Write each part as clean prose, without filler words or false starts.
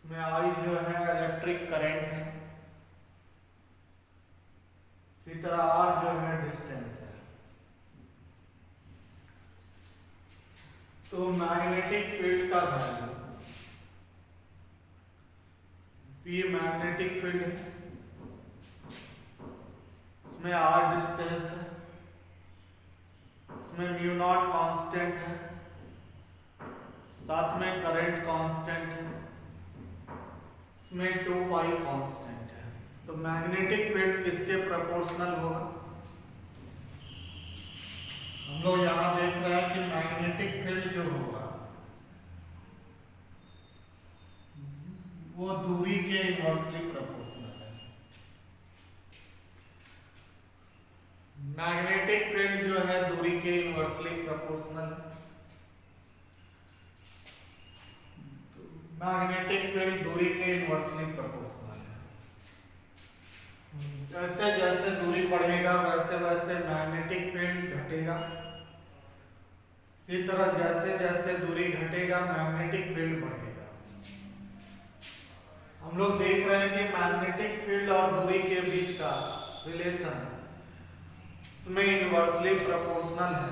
इसमें आई जो है इलेक्ट्रिक करंट है, इसी तरह आर जो है डिस्टेंस है। तो मैग्नेटिक फील्ड का वैल्यू, पी मैग्नेटिक फील्ड है, इसमें आर डिस्टेंस है, इसमें म्यू नॉट कांस्टेंट है, साथ में करंट कांस्टेंट है, इसमें 2 पाई कांस्टेंट है। तो मैग्नेटिक फील्ड किसके प्रोपोर्शनल होगा? हम लोग यहां देख रहे हैं कि मैग्नेटिक फील्ड जो होगा वो दूरी के इनवर्सली प्रोपोर्शनल है। मैग्नेटिक फील्ड जो है दूरी के इनवर्सली प्रोपोर्शनल है। मैग्नेटिक फील्ड दूरी के इनवर्सली प्रोपोर्शनल है। जैसे जैसे दूरी बढ़ेगा वैसे वैसे मैग्नेटिक फील्ड घटेगा, इसी तरह जैसे जैसे दूरी घटेगा मैग्नेटिक फील्ड बढ़ेगा। हम लोग देख रहे हैं कि मैग्नेटिक फील्ड और दूरी के बीच का रिलेशन इसमें इनवर्सली प्रोपोर्शनल है,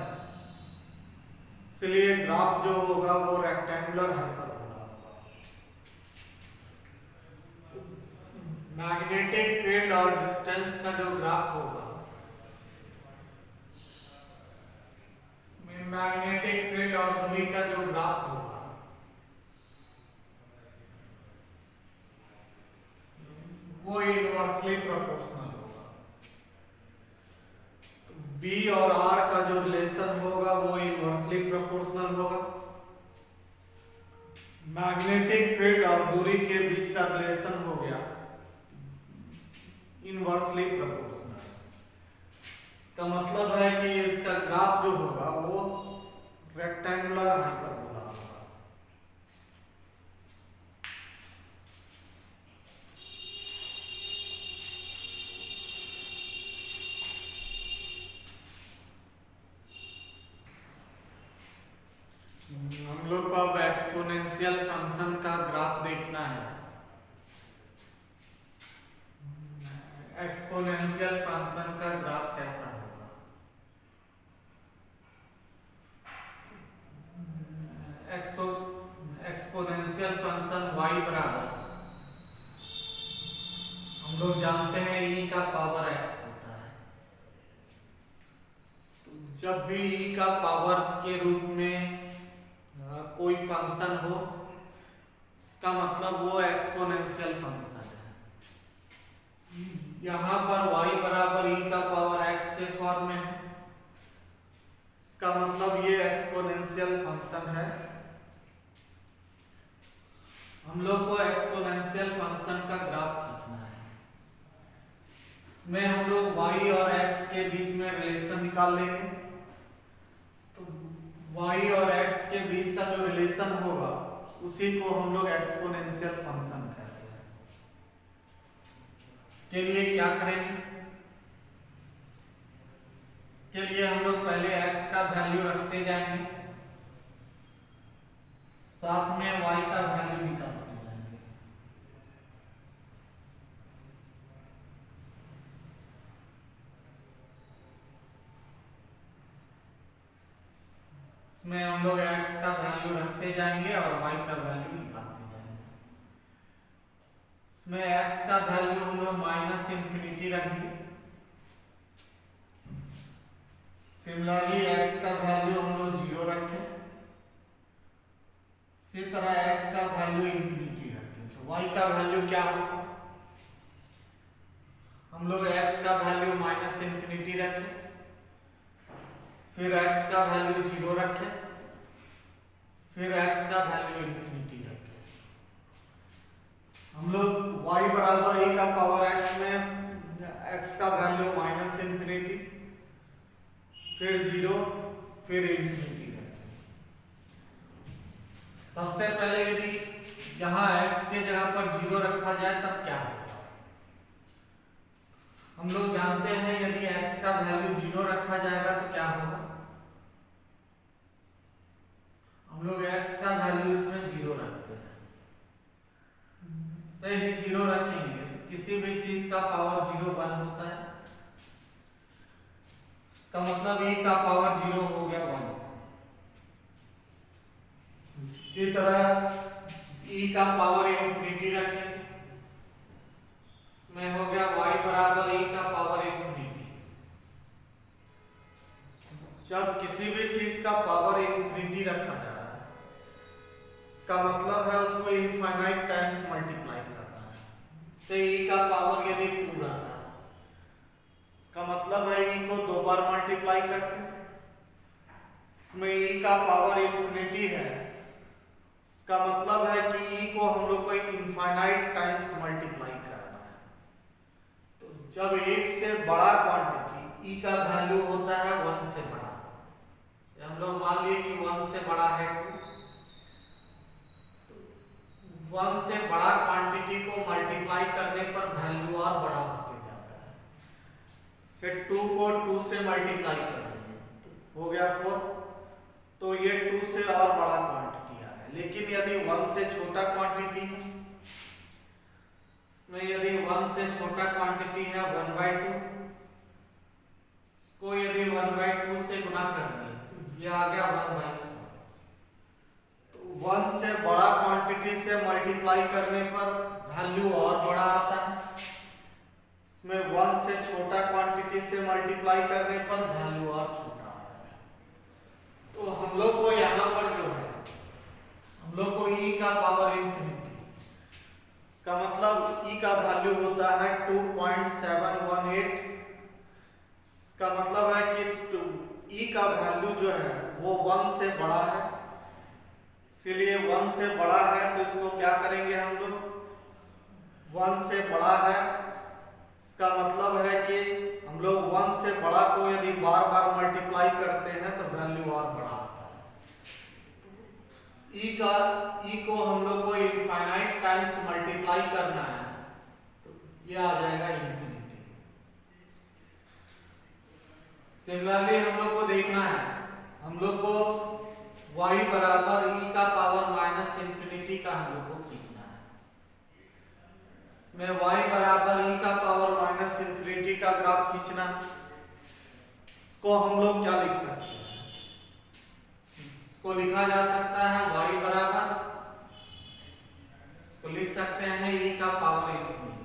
इसलिए ग्राफ जो होगा वो रेक्टेंगुलर हाइपरबोला होगा। मैग्नेटिक फील्ड और डिस्टेंस का जो ग्राफ होगा, इसमें मैग्नेटिक फील्ड और दूरी का जो ग्राफ होगा वो इनवर्सली प्रोपोर्शनल होगा। बी और आर का जो रिलेशन होगा वो इनवर्सली प्रोपोर्शनल होगा। मैग्नेटिक फील्ड और दूरी के बीच का रिलेशन हो गया इनवर्सली प्रोपोर्शनल। इसका मतलब है कि इसका ग्राफ जो होगा वो रेक्टेंगुलर हाइपरबोला होगा। हम लोग को अब एक्सपोनेंशियल फंक्शन का ग्राफ देखना है। एक्सपोनेंशियल फंक्शन का ग्राफ कैसा होगा? एक्सपोनेंशियल फंक्शन y बराबर, हम लोग जानते हैं e का पावर x होता है। तो जब भी e का पावर के रूप में कोई फंक्शन हो, इसका मतलब वो एक्सपोनेंशियल फंक्शन है। यहां पर y बराबर e का पावर x के फॉर्म में है, इसका मतलब ये एक्सपोनेंशियल फंक्शन है। हम लोग को एक्सपोनेंशियल फंक्शन का ग्राफ खींचना है। इसमें हम लोग y और x के बीच में रिलेशन निकाल लेंगे। तो y और x के बीच का जो रिलेशन होगा उसी को हम लोग एक्सपोनेंशियल फंक्शन कहते हैं। इसके लिए क्या करेंगे? इसके लिए हम लोग पहले x का वैल्यू रखते जाएंगे, साथ में y का वैल्यू निकालते जाएंगे। इसमें हम लोग x का वैल्यू रखते जाएंगे और y का वैल्यू निकालते जाएंगे। इसमें x का वैल्यू हम लोग माइनस इंफिनिटी रख दिए। सिमिलरली x का वैल्यू हम लोग 0 रखें, इसी तरह x का वैल्यू इंफिनिटी रखें। तो y का वैल्यू क्या होगा? हम लोग x का वैल्यू माइनस इंफिनिटी रखें, फिर x का वैल्यू 0 रखें, फिर x का वैल्यू इंफिनिटी रखें। हम लोग y बराबर e का पावर x में x का वैल्यू माइनस इंफिनिटी, फिर 0, फिर इंफिनिटी रखें। सबसे पहले यदि यहाँ x के जगह पर 0 रखा जाए तब क्या होगा? हम लोग जानते हैं यदि x का वैल्यू 0 रखा जाएगा तो क्या होगा? हम लोग x का वैल्यू इसमें 0 रखते हैं। इसी तरह e का पावर इंफिनिटी रखें, इसमें हो गया y बराबर e का पावर इंफिनिटी। जब किसी भी चीज का पावर इंफिनिटी रखा जा रहा है, इसका मतलब है उसको इनफाइनाइट टाइम्स मल्टीप्लाई करना है। से e का पावर यदि 2 रहता है, इसका मतलब है e को 2 बार मल्टीप्लाई करते हैं, इसमें e का पावर इंफिनिटी है, इसका मतलब है कि e को हम लोग को इनफाइनाइट टाइम्स मल्टीप्लाई करना है। तो जब एक से बड़ा क्वांटिटी e का वैल्यू होता है 1 से बड़ा, हम लोग मान लिए कि 1 से बड़ा है 2, तो 1 से बड़ा क्वांटिटी को मल्टीप्लाई करने पर वैल्यू और बड़ा होते जाता है। से 2 को 2 से मल्टीप्लाई कर देंगे तो हो गया 4, तो ये 2 से और बड़ा क्वांटिटी आ है। लेकिन यदि 1 से छोटा क्वांटिटी है, इसमें यदि 1 से छोटा क्वांटिटी है 1/2, इसको यदि 1/2 से गुना कर दिए तो ये आ गया 1/4। तो 1 से बड़ा क्वांटिटी से मल्टीप्लाई करने पर वैल्यू और बड़ा आता है, इसमें 1 से छोटा क्वांटिटी से मल्टीप्लाई करने पर वैल्यू और छोटा आता है। तो हम लोग को यहाँ पर जो है, हम लोग को e का पावर इंफिनिटी, इसका मतलब e का वैल्यू होता है 2.718, इसका मतलब है कि e का वैल्यू जो है वो 1 से बड़ा है, इसीलिए 1 से बड़ा है तो इसको क्या करेंगे हम लोग, 1 से बड़ा है, इसका मतलब है कि हम लोग 1 से बड़ा को यदि बार बार मल्टीप्लाई करते हैं तो वैल्यू और बड़ा आता है। e को हम लोग को इनफाइनाइट टाइम्स मल्टीप्लाई करना है, तो ये आ जाएगा इंफिनिटी। सिमिलरली हम लोग को देखना है, हम लोग को y बराबर e का पावर माइनस इंफिनिटी का हम लोग को खींचना है। इसमें y बराबर e का पावर माइनस इंफिनिटी का ग्राफ खींचना है। इसको हम लोग क्या लिख सकते हैं, इसको लिखा जा सकता है y बराबर, इसको लिख सकते हैं e का पावर इंफिनिटी,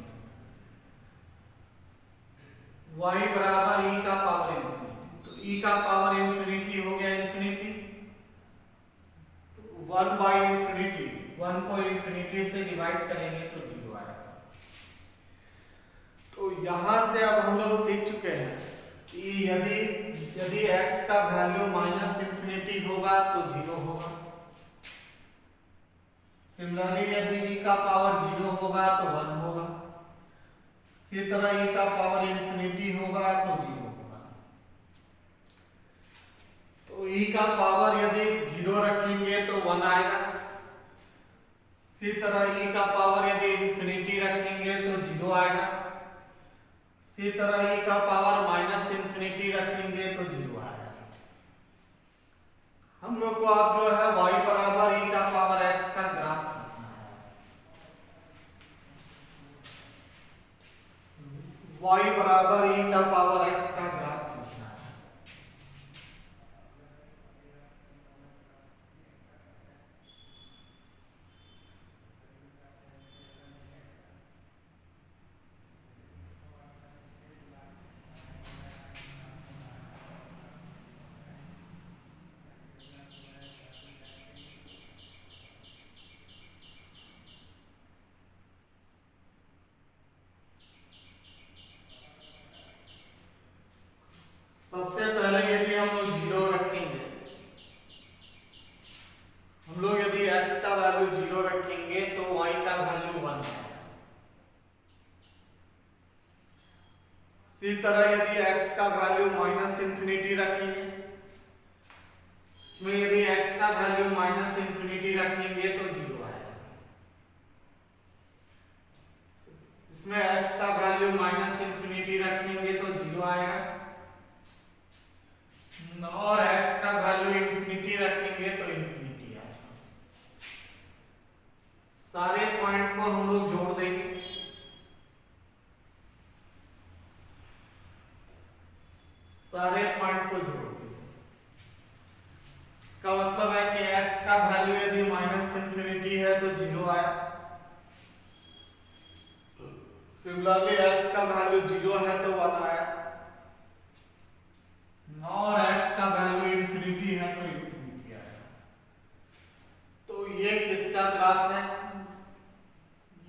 y बराबर e का पावर इंफिनिटी, तो e का पावर इंफिनिटी हो गया इंफिनिटी, 1/इंफिनिटी, 1 को इंफिनिटी से डिवाइड करेंगे तो 0 आएगा। तो यहां से अब हम लोग सीख चुके हैं कि यदि x का वैल्यू माइनस इंफिनिटी होगा तो 0 होगा, सिमिलरली यदि e का पावर 0 होगा तो 1 होगा, इसी तरह e का पावर इंफिनिटी होगा तो 0 होगा। तो e का पावर यदि 0 रखेंगे तो 1 आएगा, इसी तरह e का पावर यदि इंफिनिटी रखेंगे तो 0 आएगा, इसी तरह e का पावर माइनस इंफिनिटी रखेंगे तो 0 आएगा। हम लोग को अब जो है y बराबर e का पावर x का ग्राफ खींचना है। y बराबर e का पावर x का ग्राफ खींचना है। सबसे पहले यदि हम लोग 0 रखेंगे, हम लोग यदि x का वैल्यू 0 रखेंगे तो y का वैल्यू 1 है। इसी तरह यदि x का वैल्यू माइनस इंफिनिटी रखेंगे, इसमें यदि x का वैल्यू माइनस इंफिनिटी रखेंगे तो 0 आएगा, इसमें x का वैल्यू माइनस इंफिनिटी रखेंगे तो 0 आएगा, और x का वैल्यू इंफिनिटी रखेंगे तो इंफिनिटी आएगा। सारे पॉइंट को हम लोग जोड़ देंगे, सारे पॉइंट को जोड़ देंगे, इसका मतलब है कि x का वैल्यू यदि माइनस माइनस इंफिनिटी है तो 0 आया। सिमिलरली x का वैल्यू 0 है तो 1 आया, और x का वैल्यू इंफिनिटी है तो इंफिनिटी आया। तो ये किसका ग्राफ है?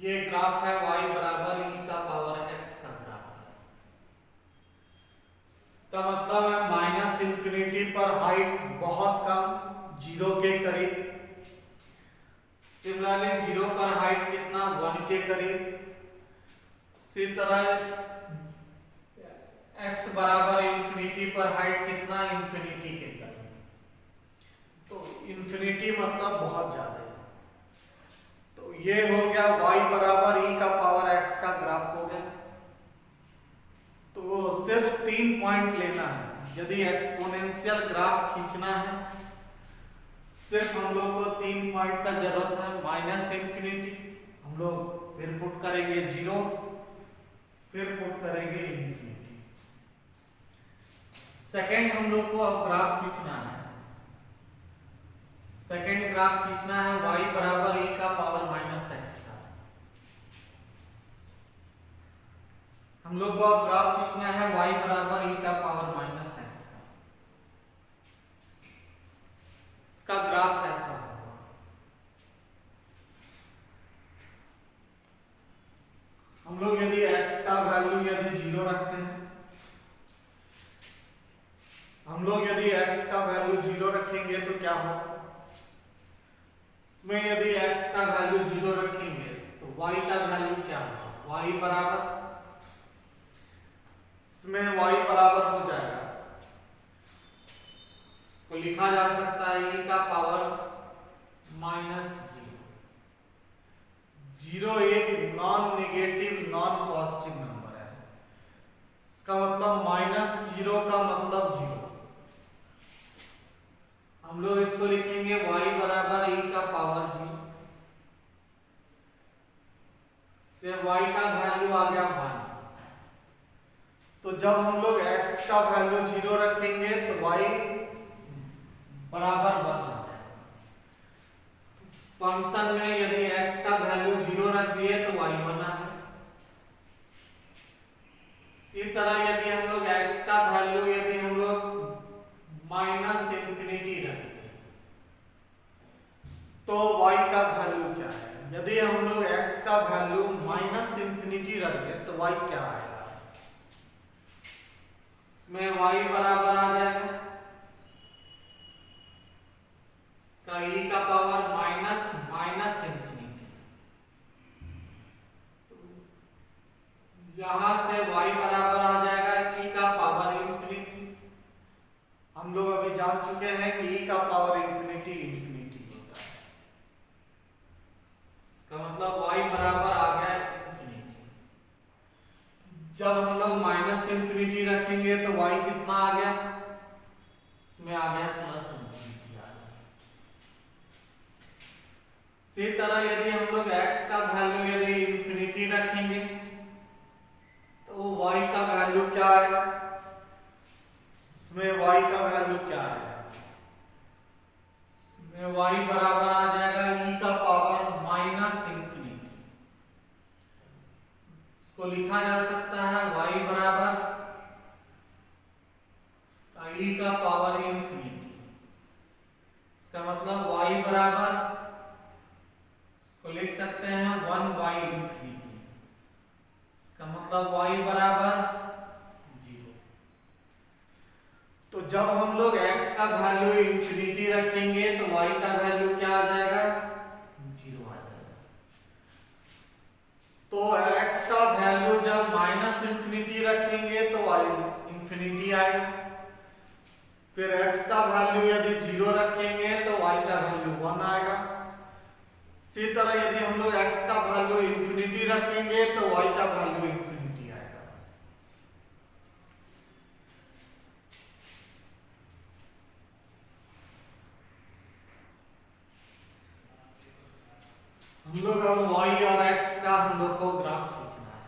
ये ग्राफ है y बराबर e का पावर x का ग्राफ है। इसका मतलब है माइनस इंफिनिटी पर हाइट बहुत कम, 0 के करीब। सिमिलरली 0 पर हाइट कितना, 1 के करीब। इसी तरह x बराबर इंफिनिटी पर हाइट कितना, इंफिनिटी के करीब। तो इंफिनिटी मतलब बहुत ज्यादा है। तो ये हो गया y बराबर e का पावर x का ग्राफ हो गया। तो सिर्फ 3 पॉइंट लेना है यदि एक्सपोनेंशियल ग्राफ खींचना है। सिर्फ हम लोग को 3 पॉइंट का जरूरत है। माइनस इंफिनिटी हम लोग फिर पुट करेंगे 0, फिर पुट करेंगे इंफिनिटी। सेकंड हम लोग को अब ग्राफ खींचना है। सेकंड ग्राफ खींचना है y बराबर e का पावर माइनस x का। हम लोग को अब ग्राफ खींचना है y बराबर e का पावर माइनस x का। इसका ग्राफ कैसा होगा? हम लोग यदि x का वैल्यू यदि 0 रखते हैं, हम लोग यदि x का वैल्यू 0 रखेंगे तो क्या होगा? इसमें यदि x का वैल्यू 0 रखेंगे तो y का वैल्यू क्या होगा? y बराबर, इसमें y बराबर हो जाएगा, इसको लिखा जा सकता है e का पावर माइनस 0। 0 एक non negative non positive number है। इसका मतलब माइनस 0 का मतलब 0। हम लोग इसको लिखेंगे y बराबर e का पावर 0 से y का वैल्यू आ गया 1। तो जब हम लोग x का वैल्यू 0 रखेंगे तो y बराबर 1 आ जाएगा। फंक्शन में यदि x का वैल्यू 0 रख दिए तो y 1 आ गया। इसी तरह यदि हम लोग x का वैल्यू यदि हम लोग माइनस इंफिनिटी रखते हैं तो y का वैल्यू क्या है? यदि हम लोग x का वैल्यू माइनस इंफिनिटी रख दें तो y क्या आएगा? इसमें y बराबर आ जाएगा इसका e का पावर माइनस माइनस इंफिनिटी। यहां से y बराबर आ जाएगा e का पावर इंफिनिटी। हम लोग अभी जान चुके हैं कि e का पावर इंफिनिटी इंफिनिटी होता है। इसका मतलब y बराबर आ गया इंफिनिटी। जब हम लोग माइनस इंफिनिटी रखेंगे तो y कितना आ गया? इसमें आ गया प्लस इंफिनिटी आ गया। इसी तरह यदि हम लोग x का वैल्यू यदि इंफिनिटी रखेंगे तो y का वैल्यू क्या आएगा? इसमें y का वैल्यू क्या आएगा? इसमें y बराबर आ जाएगा e का पावर माइनस इंफिनिटी। इसको लिखा जा सकता है y बराबर e का पावर इंफिनिटी। इसका मतलब y बराबर, इसको लिख सकते हैं 1 बाई इंफिनिटी। इसका मतलब y बराबर 0। तो जब हम लोग x का वैल्यू इंफिनिटी रखेंगे तो y का वैल्यू क्या आ जाएगा? 0 आ जाएगा। तो x का वैल्यू जब माइनस इंफिनिटी रखेंगे तो y इंफिनिटी आएगा। फिर x का वैल्यू यदि 0 रखेंगे तो y का वैल्यू 1 आएगा। इसी तरह यदि हम लोग x का वैल्यू इंफिनिटी रखेंगे तो y का वैल्यू इंफिनिटी आएगा। हम लोग अब y और x का हम लोग को ग्राफ खींचना है।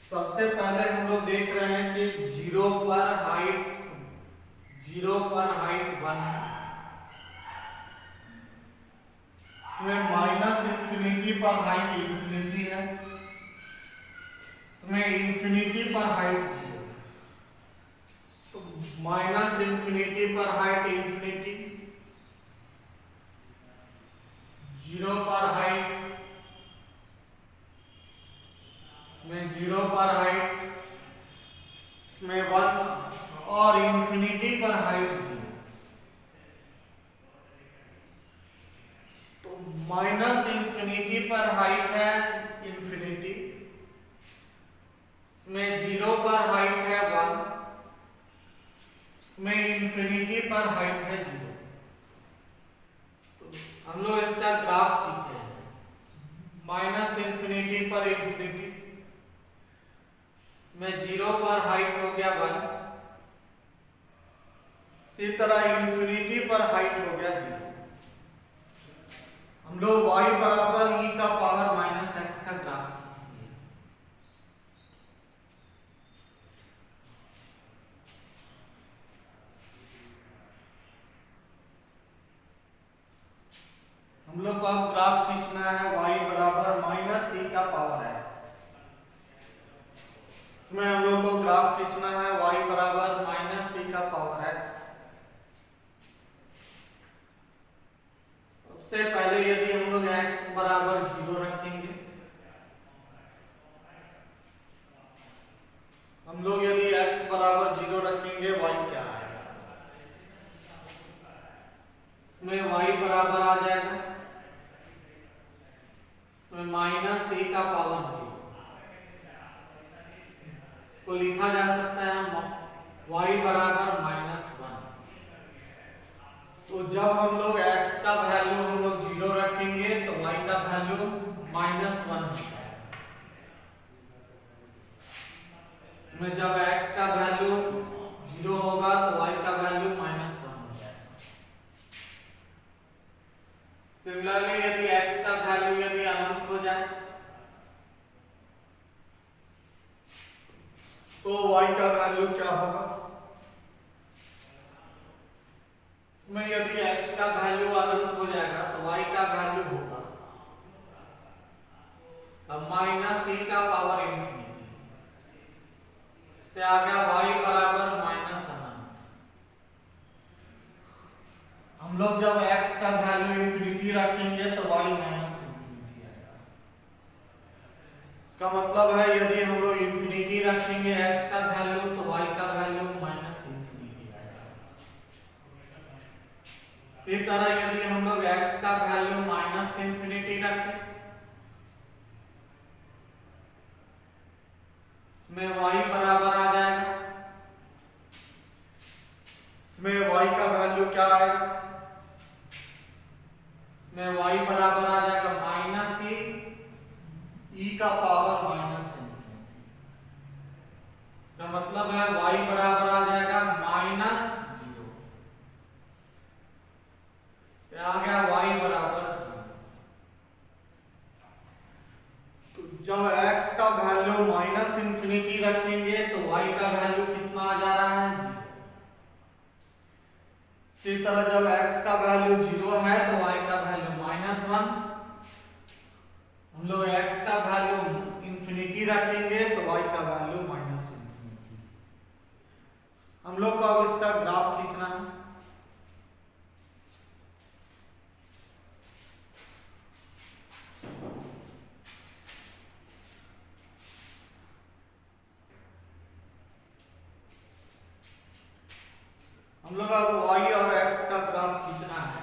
सबसे पहले हम लोग देख रहे हैं कि 0 पर हाइट 1 है। इसमें माइनस इंफिनिटी पर हाइट इंफिनिटी है, इसमें इंफिनिटी पर हाइट 0 है। तो माइनस इंफिनिटी पर हाइट इंफिनिटी, 0 पर हाइट, इसमें 0 पर हाइट, इसमें 1 और इंफिनिटी पर हाइट 0। तो माइनस इंफिनिटी पर हाइट है इंफिनिटी, इसमें 0 पर हाइट है 1, इसमें इंफिनिटी पर हाइट है 0। तो हम लोग इसका ग्राफ खींचे हैं, माइनस इंफिनिटी पर इंफिनिटी, इसमें 0 पर हाइट हो गया 1, इसी तरह इंफिनिटी पर हाइट हो गया 0। हम लोग y बराबर e का पावर माइनस x का ग्राफ खींचेंगे। हम लोग को अब ग्राफ खींचना है y बराबर माइनस e का पावर x। इसमें हम लोग को ग्राफ खींचना है y बराबर माइनस e का पावर x। सबसे पहले यदि हम लोग x बराबर 0 रखेंगे, हम लोग यदि x बराबर 0 रखेंगे y क्या आएगा? इसमें y बराबर आ जाएगा, इसमें माइनस e का पावर 0। इसको लिखा जा सकता है y बराबर माइनस 1। तो जब हम लोग x का वैल्यू हम लोग 0 रखेंगे तो y का वैल्यू माइनस 1 हो जाएगा। इसमें जब x का वैल्यू 0 होगा तो y का वैल्यू माइनस 1 हो जाएगा। सिमिलरली यदि x का वैल्यू यदि अनंत हो जाए तो y का वैल्यू क्या होगा? इसमें यदि x का वैल्यू अनंत हो जाएगा तो y का वैल्यू होगा माइनस e का पावर इंफिनिटी, से आ गया y बराबर माइनस अनंत। हम लोग जब x का वैल्यू इंफिनिटी रखेंगे तो y माइनस इंफिनिटी आएगा। इसका मतलब है यदि हम लोग इंफिनिटी रखेंगे x का वैल्यू तो y का वैल्यू माइनस इंफिनिटी आएगा। इसी तरह यदि हम लोग x का वैल्यू माइनस इंफिनिटी रखें, इसमें y बराबर आ जाएगा, इसमें y का वैल्यू क्या आएगा? इसमें y बराबर आ जाएगा माइनस e का पावर माइनस इंफिनिटी। इसका मतलब है y बराबर आ जाएगा माइनस 0, से आ गया y बराबर 0। तो जब x का वैल्यू माइनस इंफिनिटी रखेंगे तो y का वैल्यू कितना आ जा रहा है? 0। इसी तरह जब x का वैल्यू 0 है तो y का वैल्यू माइनस 1। हम लोग x का वैल्यू इंफिनिटी रखेंगे तो y का वैल्यू माइनस इंफिनिटी। हम लोग को अब इसका ग्राफ खींचना है। हम लोग अब y और x का ग्राफ खींचना है।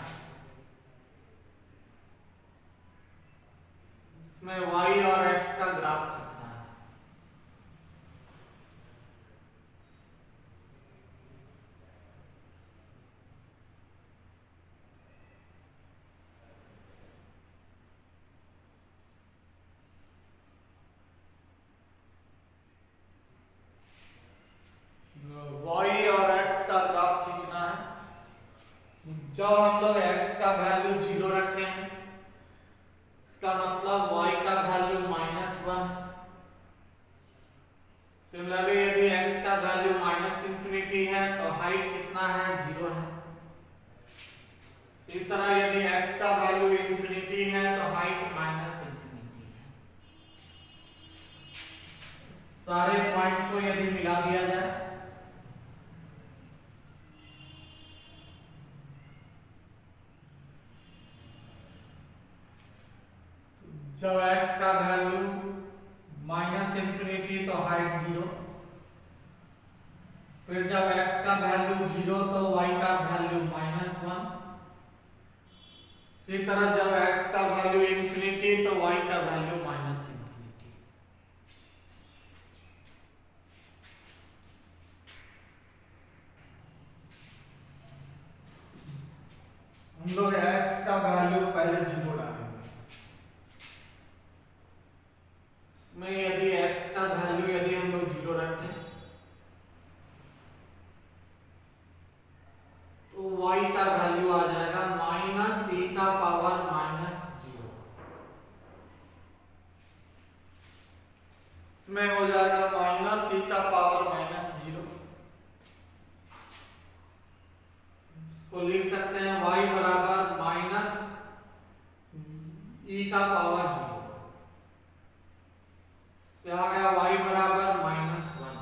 इसमें y और x का ग्राफ खींचना है। y और x का ग्राफ खींचना है। जब हम लोग x का वैल्यू 0 रखे हैं, इसका मतलब y का वैल्यू माइनस 1। सिमिलरली यदि x का वैल्यू माइनस इंफिनिटी है तो हाइट कितना है? 0 है। इसी तरह यदि x का वैल्यू इंफिनिटी है सारे पॉइंट को यदि मिला दिया जाए जब x का वैल्यू माइनस इंफिनिटी तो हाइट 0, फिर जब x का वैल्यू 0 तो y का वैल्यू -1, इसी तरह जब x का वैल्यू इंफिनिटी तो y का वैल्यू -इंफिनिटी। हम लोग x का वैल्यू पहले 0 डालेंगे। इसमें यदि x का वैल्यू यदि हम लोग 0 रखें तो y का वैल्यू आ जाएगा -e का पावर -0। इसमें हो जाएगा -e का पावर -0। इसको लिख सकते हैं y बराबर -e का पावर 0 से आ गया y बराबर -1।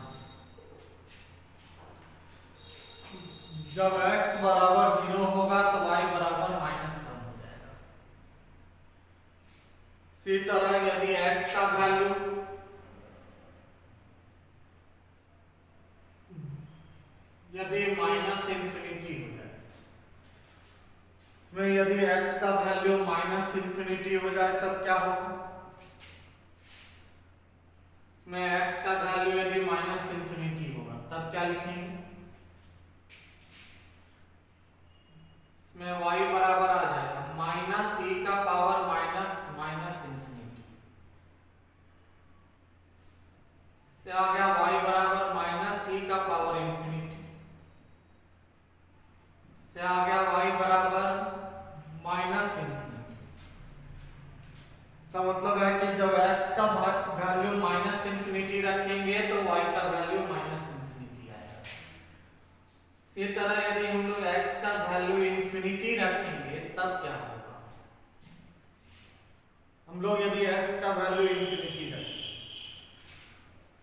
जब x बराबर 0 होगा तो y बराबर -1 हो जाएगा। इसी तरह यदि x का वैल्यू यदि -इंफिनिटी हो जाए, इसमें यदि x का वैल्यू -इंफिनिटी हो जाए तब क्या होगा? इसमें x का वैल्यू यदि -इंफिनिटी होगा तब क्या लिखेंगे? इसमें y बराबर आ जाएगा -e का पावर -इंफिनिटी से आ गया y बराबर -e का पावर इंफिनिटी से आ गया y बराबर -इंफिनिटी। इसका मतलब है कि जब x का वैल्यू -इंफिनिटी रखेंगे तो y का वैल्यू -इंफिनिटी आएगा। इसी तरह यदि हम लोग x का वैल्यू इंफिनिटी रखेंगे तब क्या होगा? हम लोग यदि x का वैल्यू इंफिनिटी रखेंगे,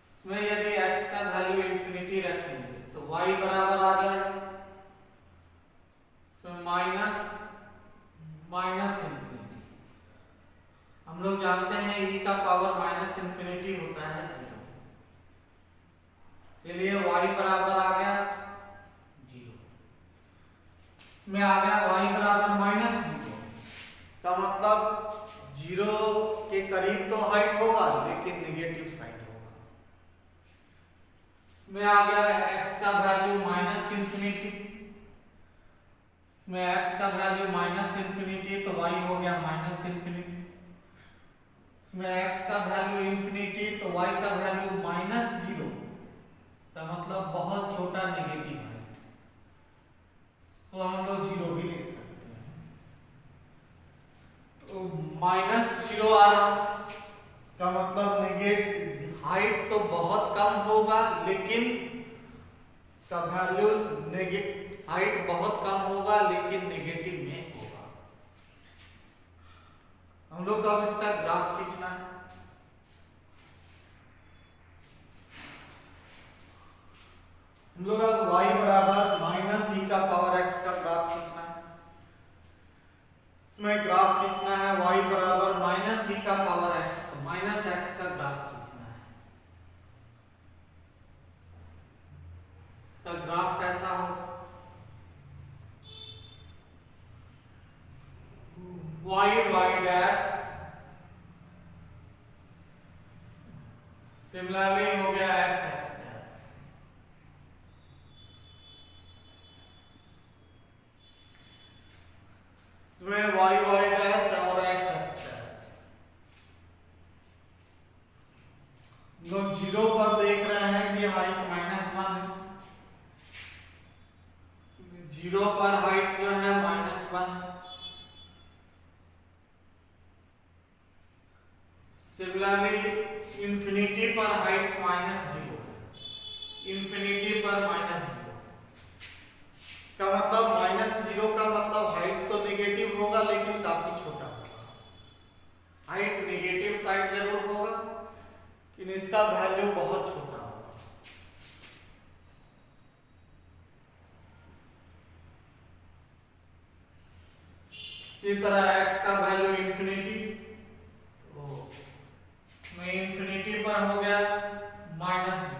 इसमें यदि x का वैल्यू इंफिनिटी रखेंगे तो y बराबर आ जाएगा इसमें माइनस इंफिनिटी। हम लोग जानते हैं e का पावर -इंफिनिटी होता है 0, इसलिए y बराबर आ गया 0। इसमें आ गया y बराबर -0। इसका मतलब 0 के करीब तो हाइट होगा लेकिन नेगेटिव साइड होगा। इसमें आ गया x का वैल्यू -इंफिनिटी, इसमें x का वैल्यू -इंफिनिटी तो y हो गया -इंफिनिटी। इसमें x का वैल्यू इंफिनिटी तो y का वैल्यू -0, का मतलब बहुत छोटा नेगेटिव हाइट, तो हम लोग 0 भी लिख सकते हैं। तो -0 आ रहा, इसका मतलब नेगेटिव हाइट तो बहुत कम होगा लेकिन इसका वैल्यू नेगेटिव हाइट बहुत कम होगा लेकिन नेगेटिव में होगा। हम लोग को अब इसका ग्राफ खींचना है। हम लोग अब y बराबर -e का पावर x का ग्राफ खींचना है। इसमें ग्राफ खींचना है y बराबर -e का पावर x, -x का ग्राफ खींचना है। इसका ग्राफ कैसा हो? y डैश, सिमिलरली हो गया x डैश। इसमें y डैश और x डैश। लोग 0 पर देख रहे हैं कि हाइट -1 है, 0 पर हाइट जो है -1 है। सिमिलरली इंफिनिटी पर हाइट -0, इंफिनिटी पर -0। इसका मतलब -0 का मतलब हाइट तो नेगेटिव होगा लेकिन काफी छोटा होगा। हाइट नेगेटिव साइड जरूर होगा कि लेकिन इसका वैल्यू बहुत छोटा होगा। इसी तरह x का वैल्यू इंफिनिटी, तो इसमें इंफिनिटी पर हो गया -0।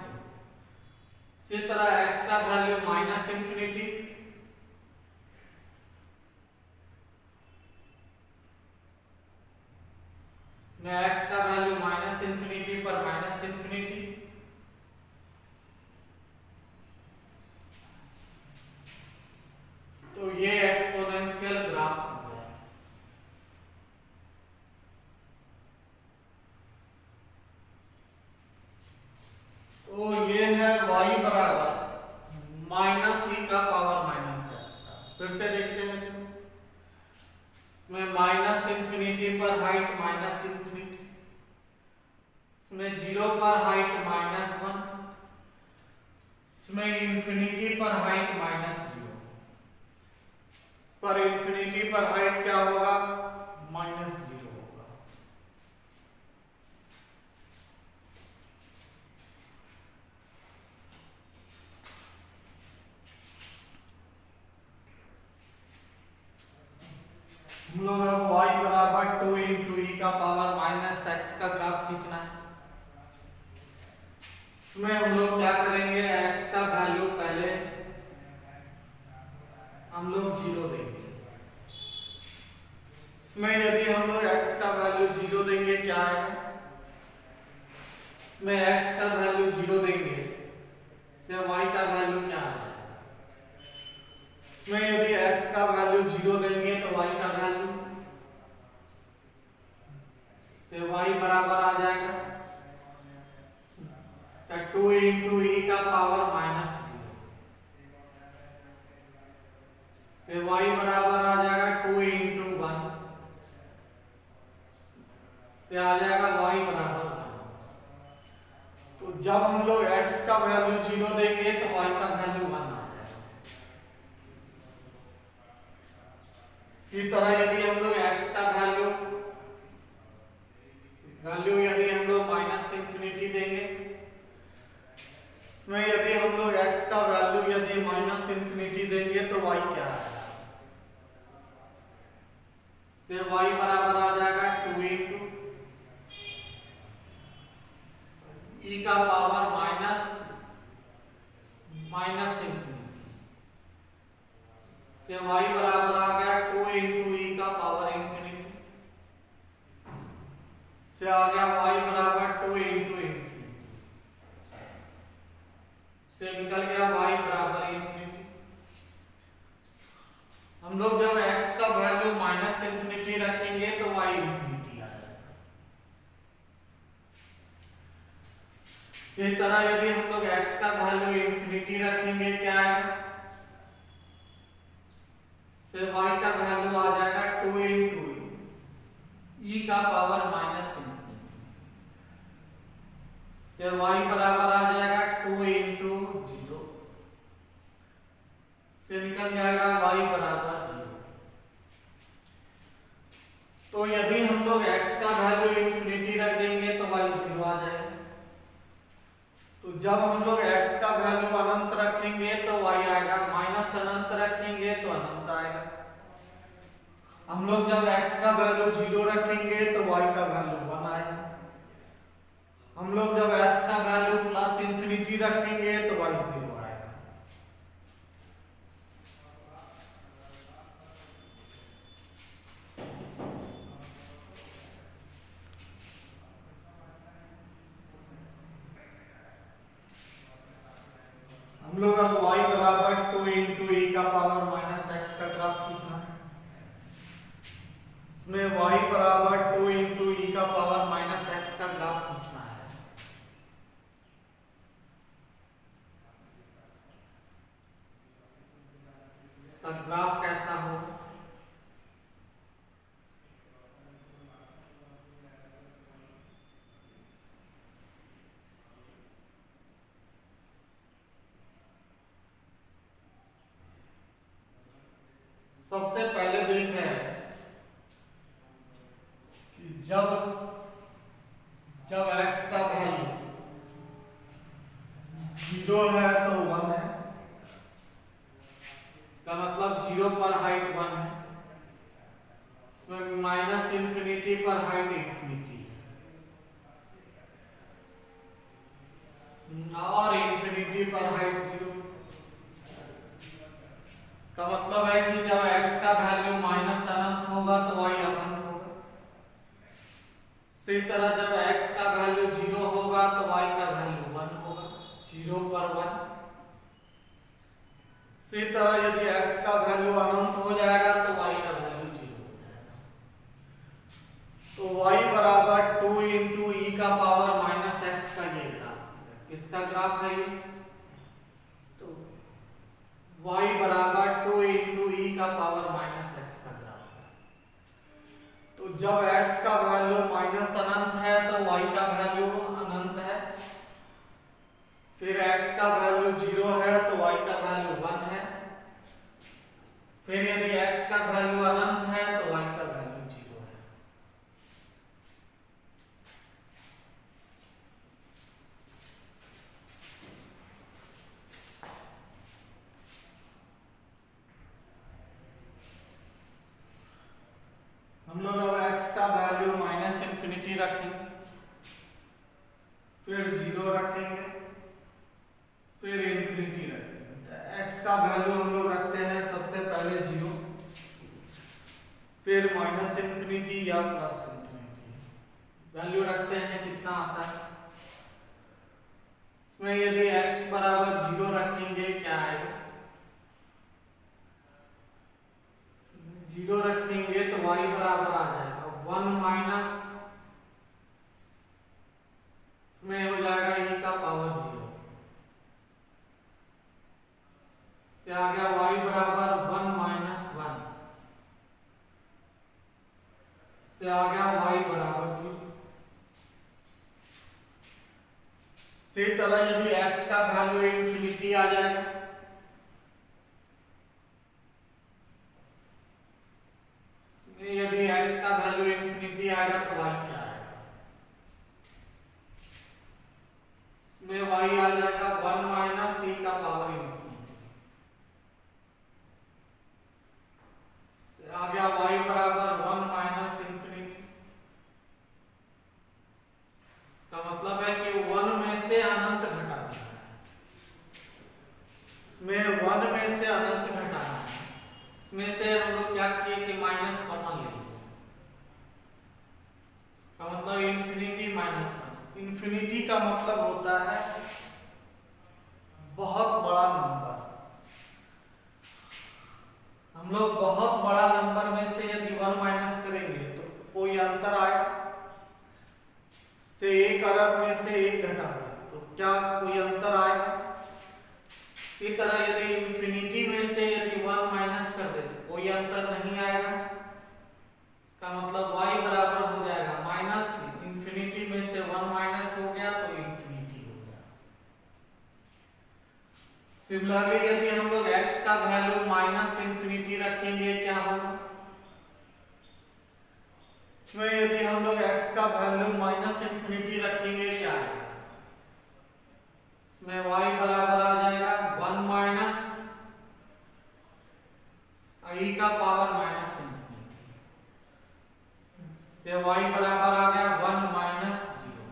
इसी तरह x का वैल्यू -इंफिनिटी, इसमें x का वैल्यू -इंफिनिटी पर -इंफिनिटी। तो ये एक्सपोनेंशियल ग्राफ हो गया। तो ये है y बराबर -e का पावर -x का। फिर से देखते हैं इसमें -इंफिनिटी पर हाइट -इंफिनिटी, इसमें 0 पर हाइट -1, इसमें इंफिनिटी पर हाइट -0। पर इंफिनिटी पर हाइट क्या होगा? -0 होगा। हम लोग अब y बराबर 2 इंटू ई का पावर -x का ग्राफ खींचना है। इसमें हम लोग क्या करेंगे, x का वैल्यू पहले हम लोग 0 देंगे। इसमें यदि हम लोग x का वैल्यू 0 देंगे क्या आएगा? इसमें x का वैल्यू 0 देंगे से y का वैल्यू क्या आएगा? इसमें यदि x का वैल्यू 0 देंगे तो y का वैल्यू से y बराबर आ जाएगा इसका 2 इंटू ई का पावर -0 से y बराबर आ जाएगा 2 इंटू 1 से आ जाएगा y बराबर 1। तो जब हम लोग x का वैल्यू 0 देंगे तो y का वैल्यू 1 आ जाएगा। इसी तरह यदि हम लोग x का वैल्यू यदि हम लोग -इंफिनिटी देंगे, इसमें यदि हम लोग x का वैल्यू यदि -इंफिनिटी देंगे तो y क्या आएगा? से y बराबर आ जाएगा 2 इंटू ई का पावर -इंफिनिटी से y बराबर आ गया 2 इंटू ई का पावर इंफिनिटी से आ गया y बराबर 2 इंटू इंफिनिटी से निकल गया y बराबर इंफिनिटी। हम लोग जब x का वैल्यू -इंफिनिटी रखेंगे तो y इंफिनिटी आ जाएगा। इसी तरह यदि हम लोग x का वैल्यू इंफिनिटी रखेंगे क्या आएगा? से y का वैल्यू आ जाएगा 2 इंटू ई का पावर -इंफिनिटी से y बराबर आ जाएगा 2 इंटू 0 से निकल जाएगा y बराबर 0। तो यदि हम लोग x का वैल्यू इंफिनिटी रख देंगे तो y 0 आ जाएगा। तो जब हम लोग x का वैल्यू अनंत रखेंगे तो y आएगा, माइनस अनंत रखेंगे तो अनंत आएगा। हम लोग जब x का वैल्यू 0 रखेंगे तो y का वैल्यू 1 आएगा। हम लोग जब x का वैल्यू प्लस इंफिनिटी रखेंगे तो y 0 आएगा। हम लोग अब y बराबर 2 इंटू ई का पावर -x का ग्राफ खींचना है। इसमें y बराबर 2 इंटू ई का पावर -x का ग्राफ खींचना है। इसका ग्राफ कैसा हो? सबसे पहले देख रहे हैं कि जब x का वैल्यू जीरो है तो 1 है, इसका मतलब जीरो पर हाइट 1 है। इसमें माइनस इंफिनिटी पर हाइट इंफिनिटी है और इंफिनिटी पर हाइट 0। इसका मतलब है कि जब x का वैल्यू माइनस अनंत होगा तो y अनंत होगा। इसी तरह जब x का वैल्यू 0 होगा तो y का वैल्यू 1 होगा, 0 पर 1। इसी तरह यदि x का वैल्यू अनंत हो जाएगा तो y का वैल्यू 0 हो जाएगा। तो y बराबर 2 इंटू ई का पावर माइनस एक्स का ये ग्राफ, किसका ग्राफ है ये? तो y बराबर 2 इंटू ई का पावर माइनस एक्स का ग्राफ है। तो जब x का वैल्यू माइनस अनंत है तो y का वैल्यू अनंत है, फिर x का वैल्यू 0 है तो y का वैल्यू 1 है, फिर यदि x का वैल्यू अनंत है तो y का वैल्यू 0 है। हम लोग अब x का वैल्यू माइनस इंफिनिटी रखेंगे, फिर 0 रखेंगे, फिर इंफिनिटी रखेंगे। तो x का वैल्यू हम लोग रखते हैं सबसे पहले 0, फिर माइनस इंफिनिटी या प्लस इंफिनिटी। वैल्यू रखते हैं कितना आता है। इसमें यदि x बराबर 0 रखेंगे क्या आएगा? 0 रखेंगे तो y बराबर आ जाएगा 1 माइनस, इसमें हो जाएगा e का पावर 0, से आ गया y बराबर 1 माइनस 1, से आ गया y बराबर 0। इसी तरह यदि x का वैल्यू इंफिनिटी आ जाएगा, यदि x का वैल्यू इंफिनिटी आएगा तो y क्या आएगा? इसमें y आ जाएगा 1 माइनस e का पावर इंफिनिटी, आ गया y बराबर 1 माइनस इंफिनिटी। इसका मतलब है कि 1 में से अनंत घटा देना है, इसमें 1 में से अनंत घटाना है। इसमें से हम लोग क्या किए कि माइनस कॉमन ले लिया, इसका मतलब इंफिनिटी माइनस 1। इंफिनिटी का मतलब होता है बहुत बड़ा नंबर। हम लोग बहुत बड़ा नंबर में से यदि 1 माइनस करेंगे तो कोई अंतर आएगा, से 1 अरब में से 1 घटा दें तो क्या कोई अंतर आएगा? इसी तरह यदि इंफिनिटी में से यदि 1 माइनस कर दे तो कोई अंतर नहीं आएगा। इसका मतलब y बराबर हो जाएगा माइनस इंफिनिटी में से 1 माइनस हो गया तो इंफिनिटी हो गया। सिमिलरली यदि हम लोग x का वैल्यू माइनस इंफिनिटी रखेंगे क्या होगा? इसमें यदि हम लोग x का वैल्यू माइनस इंफिनिटी रखेंगे क्या आएगा? इसमें y बराबर आ जाएगा 1 माइनस e का पावर माइनस इंफिनिटी, से y बराबर आ गया 1 माइनस 0।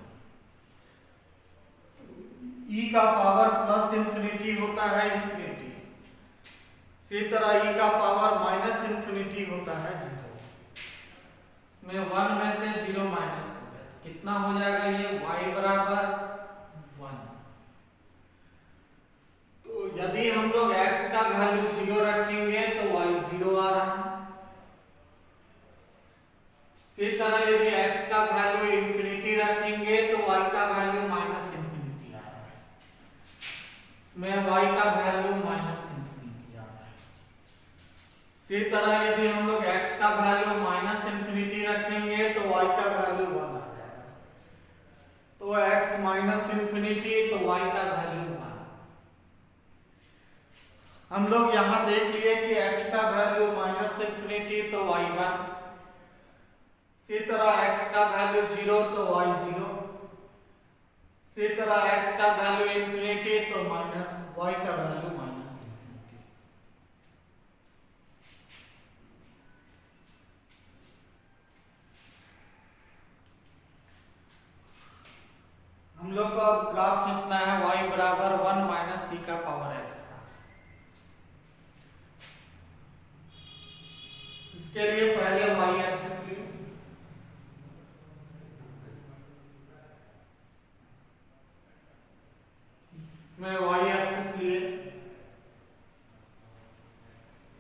e का पावर प्लस इंफिनिटी होता है इंफिनिटी, इसी तरह e का पावर माइनस इंफिनिटी होता है 0। इसमें 1 में से 0 माइनस हो गया, कितना हो जाएगा ये? y बराबर 1। तो यदि हम लोग x का वैल्यू 0 रखेंगे तो y 0 आ रहा है। इसी तरह यदि x का वैल्यू इंफिनिटी रखेंगे तो y का वैल्यू माइनस इंफिनिटी आ रहा है। इसमें y का वैल्यू माइनस इंफिनिटी आ रहा है। इसी तरह यदि हम लोग x का वैल्यू माइनस इंफिनिटी रखेंगे तो y का वैल्यू 1 आ जाएगा। तो x माइनस इंफिनिटी तो y का वैल्यू 1। हम लोग यहां देख लिए कि x का वैल्यू माइनस इंफिनिटी तो y 1, इसी तरह x का वैल्यू 0 तो y 0, इसी तरह x का वैल्यू इंफिनिटी तो माइनस y का वैल्यू माइनस इंफिनिटी। हम लोग को अब ग्राफ खींचना है y बराबर 1 माइनस c का पावर x का। इसके लिए पहले y एक्सिस लो, इसमें y एक्सिस लिए,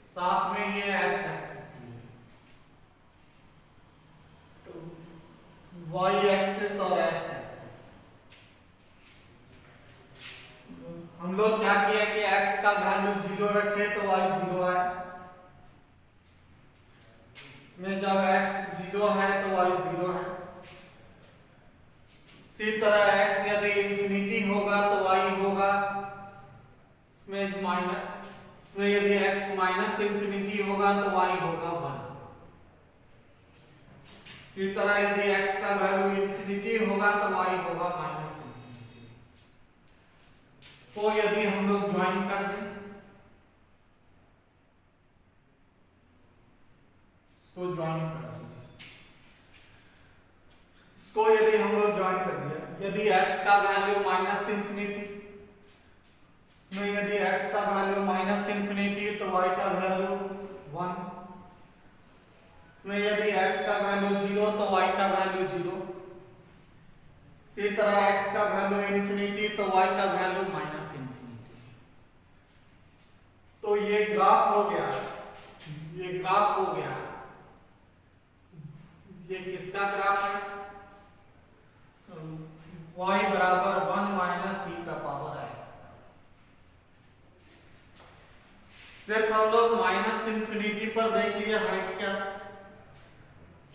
साथ में ये x एक्सिस लिए, तो y एक्सिस और x एक्सिस। हम लोग क्या किया कि x का वैल्यू 0 रखे तो y 0 है, इसमें जब x 0 है तो y 0 है। इसी तरह x यदि इंफिनिटी होगा तो y होगा, इसमें यदि x माइनस इंफिनिटी होगा तो y होगा 1। इसी तरह यदि x का वैल्यू इंफिनिटी होगा तो y होगा माइनस इंफिनिटी। तो यदि हम लोग ज्वाइन कर दें, इसको ज्वाइन कर दिया, इसको यदि हम लोग ज्वाइन कर दिया, यदि x का वैल्यू माइनस इंफिनिटी, इसमें यदि x का वैल्यू माइनस इंफिनिटी तो y का वैल्यू 1, इसमें यदि x का वैल्यू 0 तो y का वैल्यू 0। इसी तरह x का वैल्यू इंफिनिटी तो y का वैल्यू माइनस इंफिनिटी। तो ये ग्राफ हो गया, ये ग्राफ हो गया। ये किसका ग्राफ है? y बराबर 1 माइनस e का पावर x। सिर्फ हम लोग माइनस इंफिनिटी पर देख लिए हाइट क्या,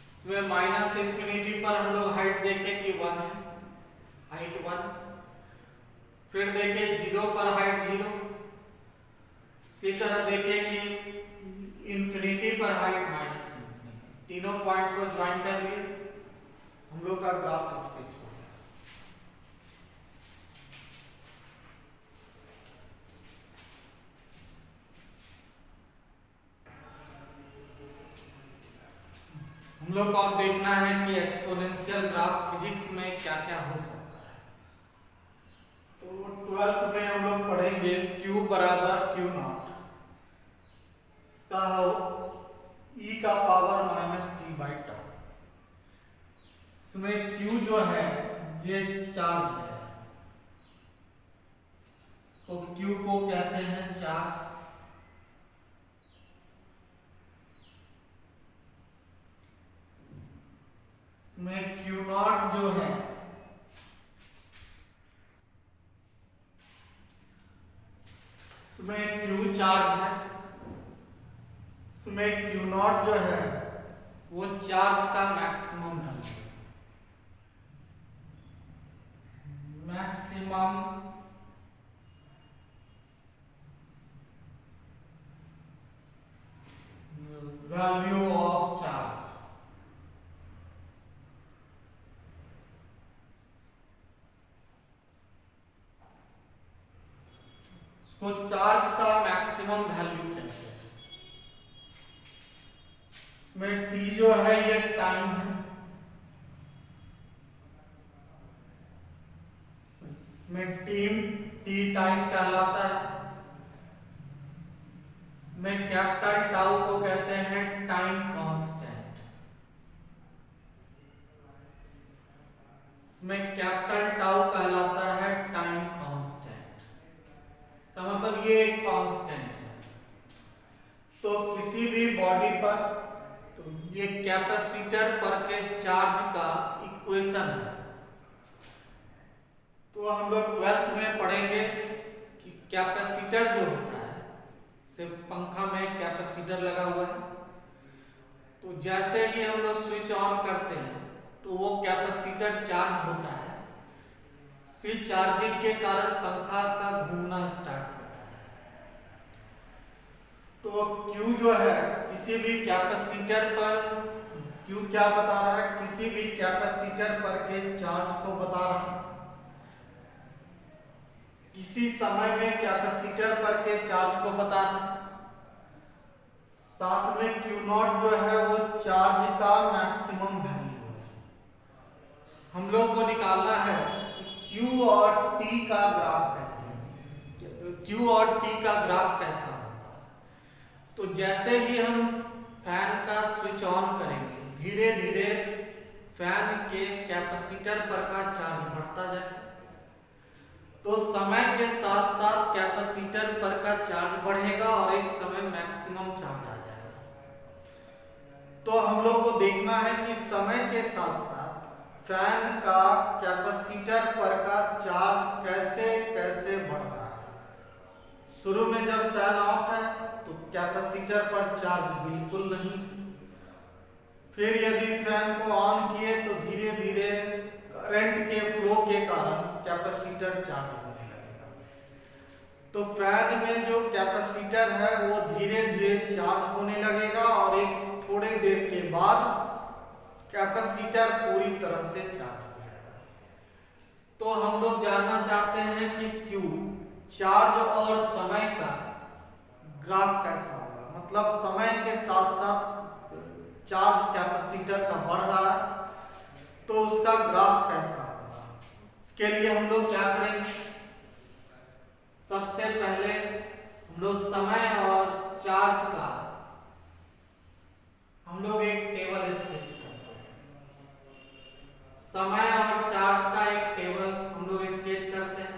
इसमें माइनस इंफिनिटी पर हम लोग हाइट देखें कि 1 है, हाइट 1। फिर देखें 0 पर हाइट 0, इसी तरह देखें कि इंफिनिटी पर हाइट माइनस इंफिनिटी। तीनों पॉइंट को ज्वाइन कर लिए, हम लोग का ग्राफ स्केच हो गया। हम लोग को अब देखना है कि एक्सपोनेंशियल ग्राफ फिजिक्स में क्या क्या हो सकता है। तो 12th में हम लोग पढ़ेंगे Q बराबर Q नॉट, इसका हो e का power minus t by tau. इसमें Q जो है ये चार्ज है, इसको Q को कहते हैं चार्ज। इसमें Q नॉट जो है इसमें Q चार्ज है, इसमें Q नॉट जो है वो चार्ज का maximum value, maximum value of charge. इसको चार्ज का मैक्सिमम वैल्यू कहते हैं। इसमें t जो है ये टाइम है, इसमें t टाइम कहलाता है। इसमें कैपिटल टाउ को कहते हैं टाइम कांस्टेंट, इसमें कैपिटल टाउ कहलाता है टाइम कांस्टेंट। इसका मतलब ये एक कांस्टेंट है। तो किसी भी बॉडी पर, तो ये कैपेसिटर पर के चार्ज का इक्वेशन है। तो हम लोग 12th में पढ़ेंगे कि कैपेसिटर जो होता है, सिर्फ पंखा में एक कैपेसिटर लगा हुआ है, तो जैसे ही हम लोग स्विच ऑन करते हैं तो वो कैपेसिटर चार्ज होता है, इसी चार्जिंग के कारण पंखा का घूमना स्टार्ट होता है। तो Q जो है किसी भी कैपेसिटर पर, Q क्या बता रहा है, किसी भी कैपेसिटर पर के चार्ज को बता रहा है। किसी समय में कैपेसिटर पर के चार्ज को बताना, साथ में क्यू नॉट जो है वो चार्ज का मैक्सिमम वैल्यू है। हम लोग को निकालना है क्यू और टी का ग्राफ कैसे, क्यू और टी का ग्राफ कैसा होगा। तो जैसे ही हम फैन का स्विच ऑन करेंगे, धीरे धीरे फैन के कैपेसिटर पर का चार्ज बढ़ता जाए, तो समय के साथ साथ कैपेसिटर पर का चार्ज बढ़ेगा और एक समय मैक्सिमम चार्ज आ जाएगा। तो हम लोग को देखना है कि समय के साथ साथ फैन का कैपेसिटर पर का चार्ज कैसे कैसे बढ़ रहा है। शुरू में जब फैन ऑफ है तो कैपेसिटर पर चार्ज बिल्कुल नहीं, फिर यदि फैन को ऑन किए तो धीरे धीरे करंट के फ्लो के कारण कैपेसिटर चार्ज होने लगेगा। तो फैन में जो कैपेसिटर है वो धीरे धीरे चार्ज होने लगेगा और एक थोड़ी देर के बाद कैपेसिटर पूरी तरह से चार्ज हो जाएगा। तो हम लोग जानना चाहते हैं कि क्यू, चार्ज और समय का ग्राफ कैसा होगा, मतलब समय के साथ साथ चार्ज कैपेसिटर का बढ़ रहा है तो उसका ग्राफ कैसा होगा। इसके लिए हम लोग क्या करेंगे, सबसे पहले हम लोग समय और चार्ज का हम लोग एक टेबल स्केच करते हैं। समय और चार्ज का एक टेबल हम लोग स्केच करते हैं।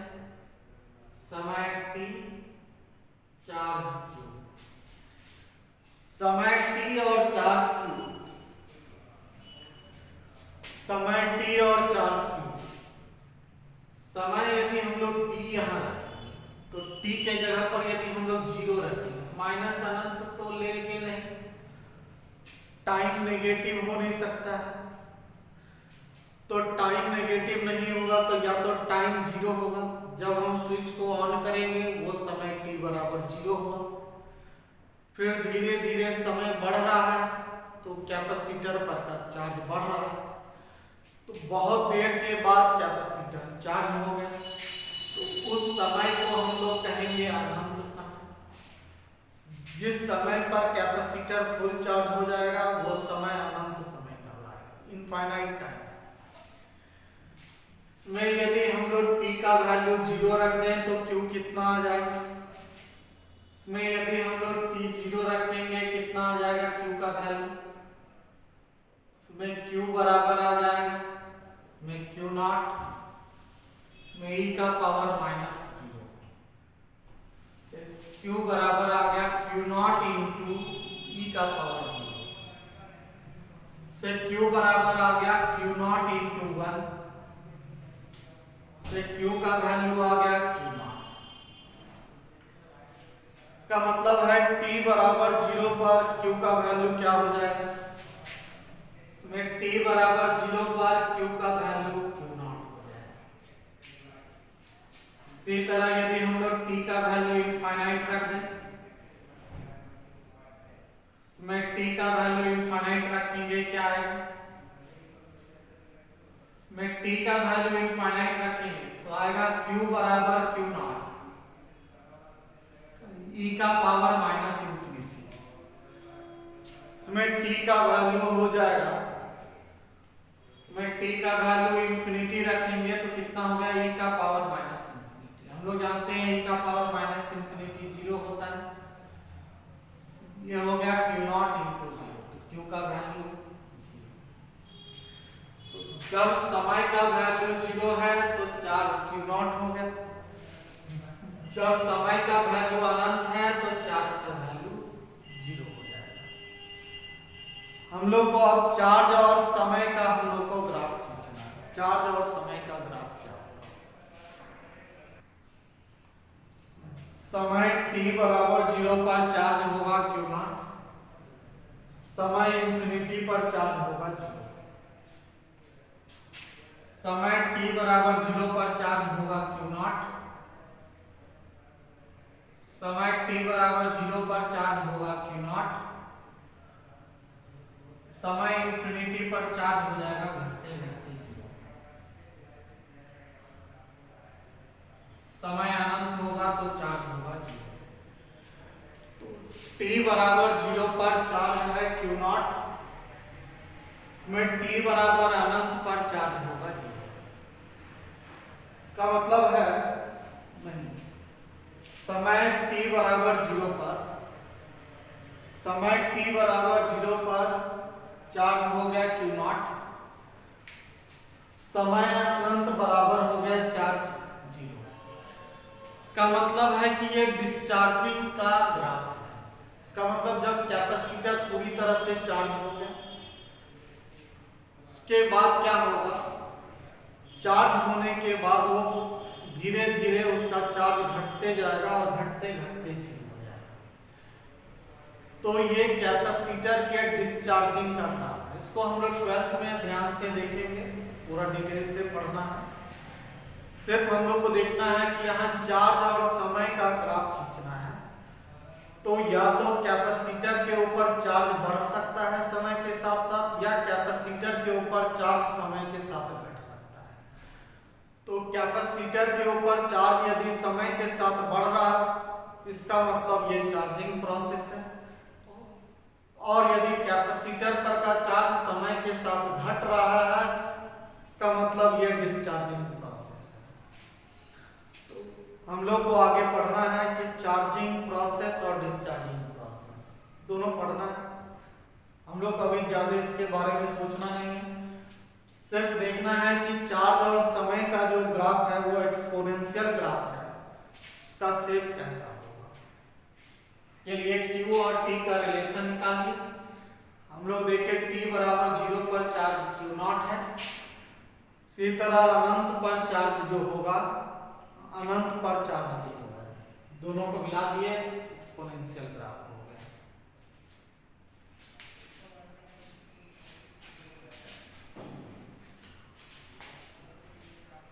समय t, चार्ज q, समय t और चार्ज q, समय t और चार्ज q। समय यदि हम लोग t यहां रखेंगे तो t के जगह पर यदि हम लोग 0 रखेंगे, माइनस अनंत तो लेंगे नहीं, टाइम नेगेटिव हो नहीं सकता है। तो टाइम नेगेटिव नहीं होगा तो या तो टाइम 0 होगा, जब हम स्विच को ऑन करेंगे वो समय t बराबर 0 होगा। फिर धीरे धीरे समय बढ़ रहा है तो कैपेसिटर पर का चार्ज बढ़ रहा है, तो बहुत देर के बाद कैपेसिटर चार्ज हो गया, तो उस समय को हम लोग कहेंगे अनंत समय। जिस समय पर कैपेसिटर फुल चार्ज हो जाएगा वो समय अनंत समय कहलाएगा, इनफाइनाइट टाइम। इसमें यदि हम लोग t का वैल्यू 0 रख दें तो q कितना आ जाएगा। इसमें यदि हम लोग t 0 रखेंगे कितना आ जाएगा q का वैल्यू, इसमें q बराबर आ जाएगा, इसमें q नॉट, इसमें e का पावर माइनस 0, q बराबर आ गया q नॉट इंटू e का पावर 0, से q बराबर आ गया q नॉट इंटू 1, से q का वैल्यू आ गया q नॉट। इसका मतलब है t बराबर 0 पर q का वैल्यू क्या हो जाएगा, इसमें t बराबर 0 पर q का वैल्यू q नॉट हो जाएगा। इसी तरह यदि हम लोग t का वैल्यू इनफाइनाइट रख दें, इसमें t का वैल्यू इनफाइनाइट रखेंगे क्या आएगा, इसमें t का वैल्यू इनफाइनाइट रखेंगे तो आएगा q बराबर q नॉट, e का पावर माइनस इंफिनिटी। इसमें t का वैल्यू हो जाएगा, इसमें t का वैल्यू इंफिनिटी रखेंगे तो कितना हो गया, e का पावर माइनस इंफिनिटी। हम लोग जानते हैं e का पावर माइनस इंफिनिटी 0 होता है, ये हो गया q नॉट इंटू 0, q का वैल्यू। तो जब समय का वैल्यू 0 है तो चार्ज q नॉट हो गया, जब समय का वैल्यू अनंत है तो चार्ज का वैल्यू 0 हो जाएगा। हम लोग को अब चार्ज और समय का हम लोग को ग्राफ खींचना है। चार्ज और समय का ग्राफ क्या होगा, समय t बराबर 0 पर चार्ज होगा q नॉट, समय इंफिनिटी पर चार्ज होगा 0। समय t बराबर 0 पर चार्ज होगा q नॉट, समय t बराबर 0 पर चार्ज होगा q नॉट, समय इंफिनिटी पर चार्ज हो जाएगा घटते घटते 0। समय तो चार्ज होगा 0। तो t बराबर 0 पर चार्ज है Q नॉट, इसमें t बराबर अनंत पर चार्ज होगा 0। इसका मतलब है नहीं, समय t बराबर 0 पर, समय t बराबर 0 पर चार्ज हो गया Q नॉट, समय अनंत बराबर हो गया चार्ज 0। इसका मतलब है कि ये डिस्चार्जिंग का ग्राफ है। इसका मतलब जब कैपेसिटर पूरी तरह से चार्ज हो गया, उसके बाद क्या होगा, चार्ज होने के बाद वो धीरे धीरे उसका चार्ज घटते जाएगा और घटते घटते 0 हो जाएगा। तो ये कैपेसिटर के डिस्चार्जिंग का ग्राफ है। इसको हम लोग 12th में ध्यान से देखेंगे, पूरा डिटेल से पढ़ना है। सिर्फ हम लोग को देखना है कि यहाँ चार्ज और समय का ग्राफ खींचना है। तो या तो कैपेसिटर के ऊपर चार्ज बढ़ सकता है समय के साथ साथ, या कैपेसिटर के ऊपर चार्ज समय के साथ घट सकता है। तो कैपेसिटर के ऊपर चार्ज यदि समय के साथ बढ़ रहा है, इसका मतलब ये चार्जिंग प्रोसेस है। और यदि कैपेसिटर पर का चार्ज समय के साथ घट रहा है, इसका मतलब ये डिस्चार्जिंग प्रोसेस है। तो हम लोग को आगे पढ़ना है कि चार्जिंग प्रोसेस और डिस्चार्जिंग प्रोसेस दोनों पढ़ना है। हम लोग कभी ज्यादा इसके बारे में सोचना नहीं है, सिर्फ देखना है कि चार्ज और समय का जो ग्राफ है वो एक्सपोनेंशियल ग्राफ है, उसका शेप कैसा होगा। इसके लिए Q और T का रिलेशन निकालिए। हम लोग देखें T बराबर 0 पर चार्ज Q नॉट है, इसी तरह अनंत पर चार्ज जो होगा, अनंत पर चार्ज अधिक होगा। दोनों को मिला दिए, एक्सपोनेंशियल ग्राफ।